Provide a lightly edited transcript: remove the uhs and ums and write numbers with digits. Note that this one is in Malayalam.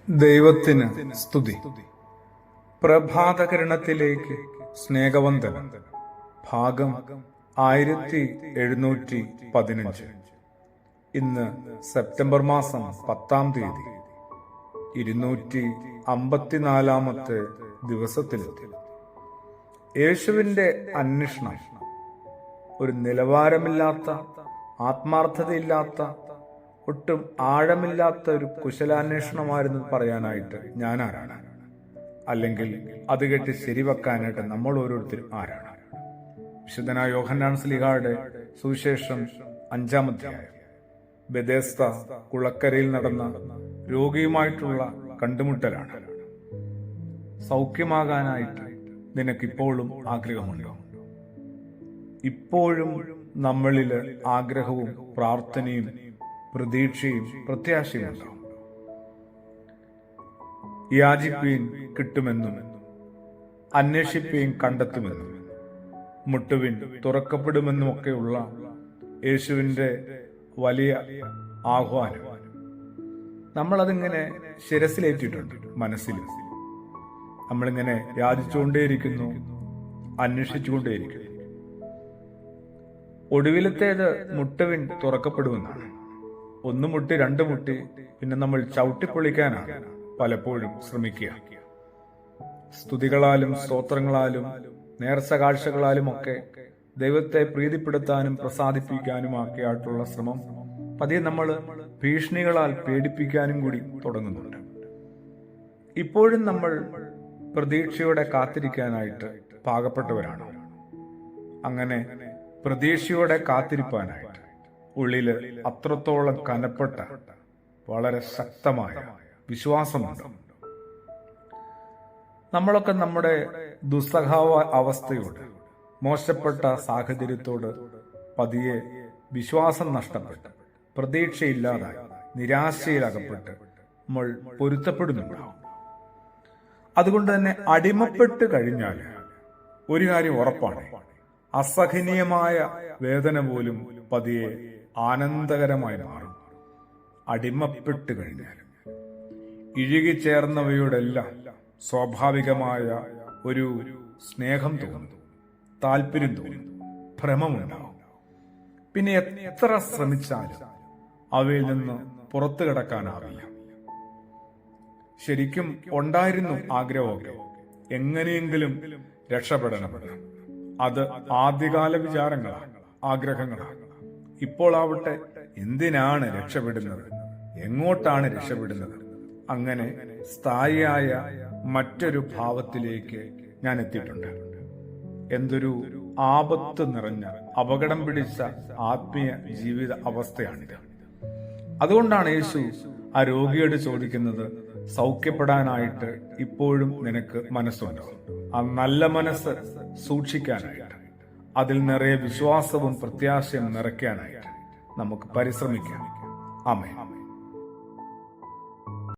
ദൈവത്തിന് സ്തുതി. പ്രഭാതകിരണത്തിലേക്ക് സ്നേഹവന്ദനം. ഭാഗം 1715. ഇന്ന് സെപ്റ്റംബർ മാസം 10-ാം തീയതി, 254-ാമത്തെ ദിവസത്തിലെത്തി. യേശുവിന്റെ അന്വേഷണം ഒരു നിലവാരമില്ലാത്ത, ആത്മാർത്ഥതയില്ലാത്ത, ഒട്ടും ആഴമില്ലാത്ത ഒരു കുശലാന്വേഷണമായിരുന്നു പറയാനായിട്ട് ഞാൻ ആരാണ്? അല്ലെങ്കിൽ അത് കേട്ട് ശരിവെക്കാനായിട്ട് നമ്മൾ ഓരോരുത്തരും ആരാണ്? വിശുദ്ധനായ യോഹന്നാൻ ശ്ലീഹായുടെ സുവിശേഷം 5-ാം അധ്യായം, ബെഥെസ്ദ കുളക്കരയിൽ നടന്ന രോഗിയുമായിട്ടുള്ള കണ്ടുമുട്ടലാണ്. സൗഖ്യമാകാനായിട്ട് നിനക്കിപ്പോഴും ആഗ്രഹമുണ്ടോ? ഇപ്പോഴും നമ്മളില് ആഗ്രഹവും പ്രാർത്ഥനയും പ്രതീക്ഷയും പ്രത്യാശയുമുണ്ടോ? യാചിപ്പീൻ കിട്ടുമെന്നും, അന്വേഷിപ്പീൻ കണ്ടെത്തുമെന്നും, മുട്ടുവിൻ തുറക്കപ്പെടുമെന്നുമൊക്കെയുള്ള യേശുവിന്റെ വലിയ ആഹ്വാനം നമ്മളതിങ്ങനെ ശിരസിലേറ്റിട്ടുണ്ട്. മനസ്സിൽ നമ്മളിങ്ങനെ യാചിച്ചുകൊണ്ടേയിരിക്കുന്നു, അന്വേഷിച്ചുകൊണ്ടേയിരിക്കുന്നു. ഒടുവിലത്തേത് മുട്ടുവിൻ തുറക്കപ്പെടുമെന്നാണ്. 1 മുട്ടി 2 മുട്ടി പിന്നെ നമ്മൾ ചവിട്ടിപ്പൊളിക്കാനാണ് പലപ്പോഴും ശ്രമിക്കുക. സ്തുതികളാലും സ്തോത്രങ്ങളാലും നേർച്ച കാഴ്ചകളാലും ഒക്കെ ദൈവത്തെ പ്രീതിപ്പെടുത്താനും പ്രസാദിപ്പിക്കാനുമൊക്കെയായിട്ടുള്ള ശ്രമം പതിയെ നമ്മൾ ഭീഷണികളാൽ പേടിപ്പിക്കാനും കൂടി തുടങ്ങുന്നുണ്ട്. ഇപ്പോഴും നമ്മൾ പ്രതീക്ഷയോടെ കാത്തിരിക്കാനായിട്ട് പാകപ്പെട്ടവരാണ്. അങ്ങനെ പ്രതീക്ഷയോടെ കാത്തിരിപ്പാനായിട്ട് ഉള്ളില് അത്രത്തോളം കനപ്പെട്ട, വളരെ ശക്തമായ വിശ്വാസമുണ്ട്. നമ്മളൊക്കെ നമ്മുടെ ദുസ്സഹാവ അവസ്ഥയോട്, മോശപ്പെട്ട സാഹചര്യത്തോട് പതിയെ വിശ്വാസം നഷ്ടപ്പെട്ട്, പ്രതീക്ഷയില്ലാതായി, നിരാശയിലകപ്പെട്ട് നമ്മൾ പൊരുത്തപ്പെടുന്നുണ്ടാവും. അതുകൊണ്ട് തന്നെ അടിമപ്പെട്ട് കഴിഞ്ഞാൽ ഒരു കാര്യം ഉറപ്പാണ്, അസഹനീയമായ വേദന പോലും പതിയെ ആനന്ദകരമായി മാറും. അടിമപ്പെട്ട് കഴിഞ്ഞാൽ ഇഴുകിച്ചേർന്നവയോടെല്ലാം സ്വാഭാവികമായ ഒരു സ്നേഹം തോന്നും, താല്പര്യം തോന്നും, ഭ്രമമുണ്ടാവും. പിന്നെ എത്ര ശ്രമിച്ചാലും അവയിൽ നിന്ന് പുറത്തു കിടക്കാനാവില്ല. ശരിക്കും ഉണ്ടായിരുന്നു ആഗ്രഹമൊക്കെ, എങ്ങനെയെങ്കിലും രക്ഷപ്പെടണമെന്ന്. അത് ആദ്യകാല വിചാരങ്ങളാണ്, ആഗ്രഹങ്ങളാണ്. ഇപ്പോൾ ആവട്ടെ, എന്തിനാണ് രക്ഷപ്പെടുന്നത്, എങ്ങോട്ടാണ് രക്ഷപ്പെടുന്നത്? അങ്ങനെ സ്ഥായിയായ മറ്റൊരു ഭാവത്തിലേക്ക് ഞാൻ എത്തിയിട്ടുണ്ട്. എന്തൊരു ആപത്ത് നിറഞ്ഞ, അപകടം പിടിച്ച ആത്മീയ ജീവിത അവസ്ഥയാണിത്. അതുകൊണ്ടാണ് യേശു ആ രോഗിയോട് ചോദിക്കുന്നത്, സൗഖ്യപ്പെടാനായിട്ട് ഇപ്പോഴും നിനക്ക് മനസ്സുണ്ടോ? ആ നല്ല മനസ്സ് സൂക്ഷിക്കാനായിട്ട്, അതിൽ നിറയെ വിശ്വാസവും പ്രത്യാശയും നിറയ്ക്കാനായിട്ട് നമുക്ക് പരിശ്രമിക്കാം. ആമേൻ.